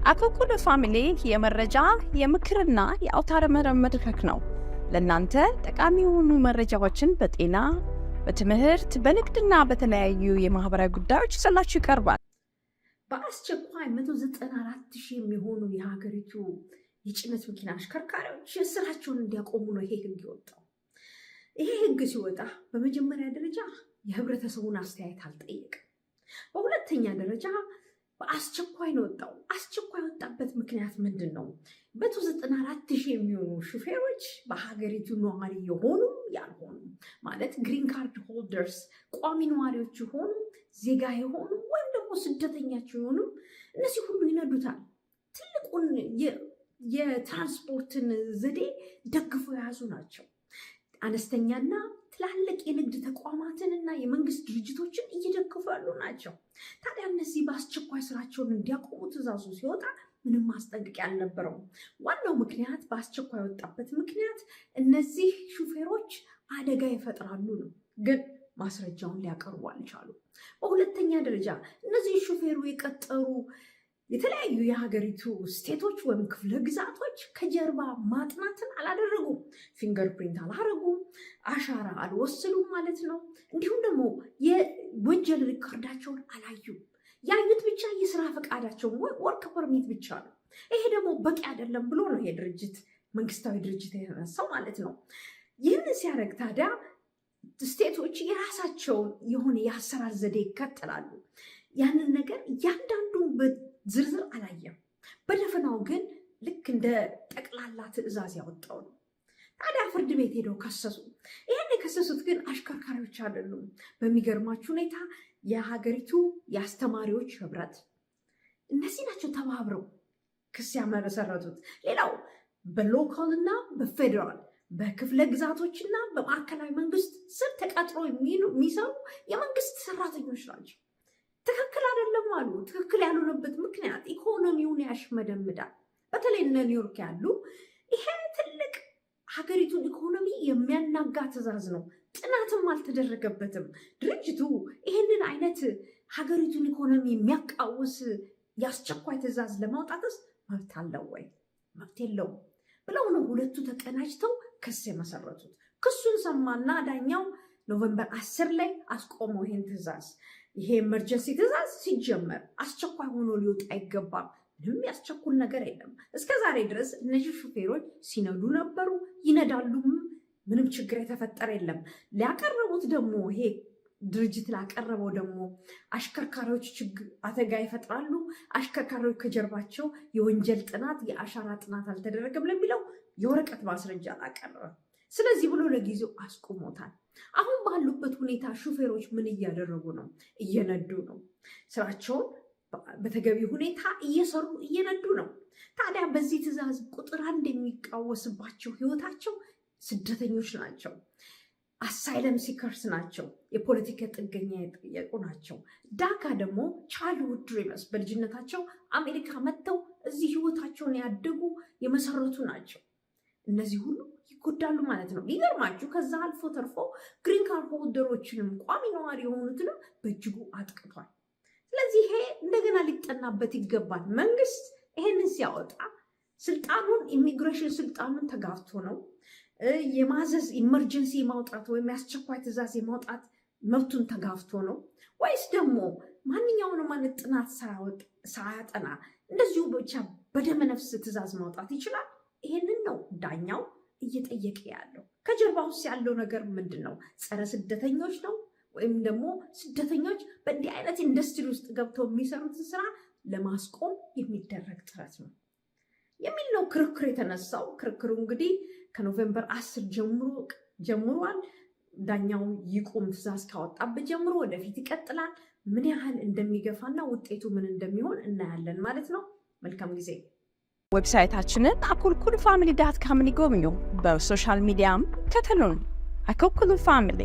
አኮኩሉ ፋሚሊ የመረጃ የምክርና የአውታረ መረብ መድረክ ነው። ለእናንተ ጠቃሚ የሆኑ መረጃዎችን በጤና፣ በትምህርት፣ በንግድና በተለያዩ የማህበራዊ ጉዳዮች ይዘላችሁ ይቀርባል። በአስቸኳይ 194,000 የሚሆኑ የሀገሪቱ የጭነት መኪና አሽከርካሪዎች ስራቸውን እንዲያቆሙ ነው ይሄ ህግ የወጣው። ይሄ ህግ ሲወጣ በመጀመሪያ ደረጃ የህብረተሰቡን አስተያየት አልጠየቅም። በሁለተኛ ደረጃ በአስቸኳይ ነው ወጣው። አስቸኳይ ወጣበት ምክንያት ምንድን ነው? 194,000 የሚሆኑ ሹፌሮች በሀገሪቱ ነዋሪ የሆኑ ያልሆኑ ማለት ግሪን ካርድ ሆልደርስ ቋሚ ነዋሪዎች የሆኑ ዜጋ የሆኑ ወይም ደግሞ ስደተኛቸው የሆኑ እነዚህ ሁሉ ይነዱታል። ትልቁን የትራንስፖርትን ዘዴ ደግፈው የያዙ ናቸው። አነስተኛና ትላልቅ የንግድ ተቋማትንና የመንግስት ድርጅቶችን እየደገፉ ያሉ ናቸው። ታዲያ እነዚህ በአስቸኳይ ስራቸውን እንዲያቆሙ ትዕዛዙ ሲወጣ ምንም ማስጠንቀቂያ አልነበረውም። ዋናው ምክንያት በአስቸኳይ የወጣበት ምክንያት እነዚህ ሹፌሮች አደጋ ይፈጥራሉ ነው፣ ግን ማስረጃውን ሊያቀርቡ አልቻሉ። በሁለተኛ ደረጃ እነዚህ ሹፌሩ የቀጠሩ የተለያዩ የሀገሪቱ ስቴቶች ወይም ክፍለ ግዛቶች ከጀርባ ማጥናትን አላደረጉም። ፊንገር ፕሪንት አላረጉም፣ አሻራ አልወሰዱም ማለት ነው። እንዲሁም ደግሞ የወንጀል ሪካርዳቸውን አላዩም። ያዩት ብቻ የስራ ፈቃዳቸውን ወርክ ፐርሚት ብቻ ነው። ይሄ ደግሞ በቂ አይደለም ብሎ ነው ይሄ ድርጅት መንግስታዊ ድርጅት የተነሳው ማለት ነው። ይህን ሲያደርግ ታዲያ ስቴቶች የራሳቸውን የሆነ የአሰራር ዘዴ ይከተላሉ። ያንን ነገር እያንዳንዱን ዝርዝር አላየም። በደፈናው ግን ልክ እንደ ጠቅላላ ትዕዛዝ ያወጣው ነው። ታዲያ ፍርድ ቤት ሄደው ከሰሱ። ይህን የከሰሱት ግን አሽከርካሪዎች አይደሉም። በሚገርማችሁ ሁኔታ የሀገሪቱ የአስተማሪዎች ህብረት እነዚህ ናቸው ተባብረው ክስ ያመሰረቱት። ሌላው በሎካል እና በፌዴራል በክፍለ ግዛቶችና በማዕከላዊ መንግስት ስር ተቀጥሮ የሚሰሩ የመንግስት ሰራተኞች ናቸው። ትክክል አይደለም አሉ። ትክክል ያልሆነበት ምክንያት ኢኮኖሚውን ያሽመደምዳል። በተለይ እነ ኒውዮርክ ያሉ ይሄ ትልቅ ሀገሪቱን ኢኮኖሚ የሚያናጋ ትዕዛዝ ነው። ጥናትም አልተደረገበትም። ድርጅቱ ይህንን አይነት ሀገሪቱን ኢኮኖሚ የሚያቃውስ የአስቸኳይ ትዕዛዝ ለማውጣትስ መብት አለው ወይ? መብት የለውም ብለው ነው ሁለቱ ተቀናጅተው ክስ የመሰረቱት። ክሱን ሰማና ዳኛው ኖቨምበር 10 ላይ አስቆመው ይህን ትዕዛዝ። ይሄ ኤመርጀንሲ ትዕዛዝ ሲጀመር አስቸኳይ ሆኖ ሊወጣ አይገባም። ምንም ያስቸኩል ነገር የለም። እስከ ዛሬ ድረስ እነዚህ ሹፌሮች ሲነዱ ነበሩ፣ ይነዳሉም። ምንም ችግር የተፈጠረ የለም። ሊያቀረቡት ደግሞ ይሄ ድርጅት ላቀረበው ደግሞ አሽከርካሪዎች ችግር አደጋ ይፈጥራሉ፣ አሽከርካሪዎች ከጀርባቸው የወንጀል ጥናት የአሻራ ጥናት አልተደረገም ለሚለው የወረቀት ማስረጃ አላቀረበም። ስለዚህ ብሎ ለጊዜው አስቆሞታል። አሁን ባሉበት ሁኔታ ሹፌሮች ምን እያደረጉ ነው? እየነዱ ነው። ስራቸውን በተገቢ ሁኔታ እየሰሩ እየነዱ ነው። ታዲያ በዚህ ትዕዛዝ ቁጥር 1 የሚቃወስባቸው ህይወታቸው ስደተኞች ናቸው። አሳይለም ሲከርስ ናቸው። የፖለቲካ ጥገኛ የጠየቁ ናቸው። ዳካ ደግሞ ቻይልድሁድ ድሪመርስ በልጅነታቸው አሜሪካ መጥተው እዚህ ህይወታቸውን ያደጉ የመሰረቱ ናቸው። እነዚህ ሁሉ ይጎዳሉ ማለት ነው። ሊገርማችሁ ከዛ አልፎ ተርፎ ግሪን ካርድ ሆልደሮችንም ቋሚ ነዋሪ የሆኑትንም በእጅጉ አጥቅቷል። ስለዚህ ይሄ እንደገና ሊጠናበት ይገባል። መንግስት ይሄንን ሲያወጣ ስልጣኑን ኢሚግሬሽን ስልጣኑን ተጋፍቶ ነው የማዘዝ ኢመርጀንሲ ማውጣት ወይም የአስቸኳይ ትዕዛዝ የማውጣት መብቱን ተጋፍቶ ነው ወይስ ደግሞ ማንኛውንም አይነት ጥናት ሳያጠና እንደዚሁ ብቻ በደመነፍስ ትዕዛዝ ማውጣት ይችላል? ይሄንን ነው ዳኛው እየጠየቀ ያለው። ከጀርባ ውስጥ ያለው ነገር ምንድን ነው? ጸረ ስደተኞች ነው ወይም ደግሞ ስደተኞች በእንዲህ አይነት ኢንዱስትሪ ውስጥ ገብተው የሚሰሩትን ስራ ለማስቆም የሚደረግ ጥረት ነው የሚል ነው ክርክር የተነሳው። ክርክሩ እንግዲህ ከኖቬምበር 10 ጀምሯል። ዳኛው ይቁም ትዕዛዝ ካወጣበት ጀምሮ ወደፊት ይቀጥላል። ምን ያህል እንደሚገፋና ውጤቱ ምን እንደሚሆን እናያለን ማለት ነው። መልካም ጊዜ። ዌብሳይታችንን akulkuluFamily.com ይጎብኙ። በሶሻል ሚዲያም ከተሉን። አኮኩሉ ፋሚሊ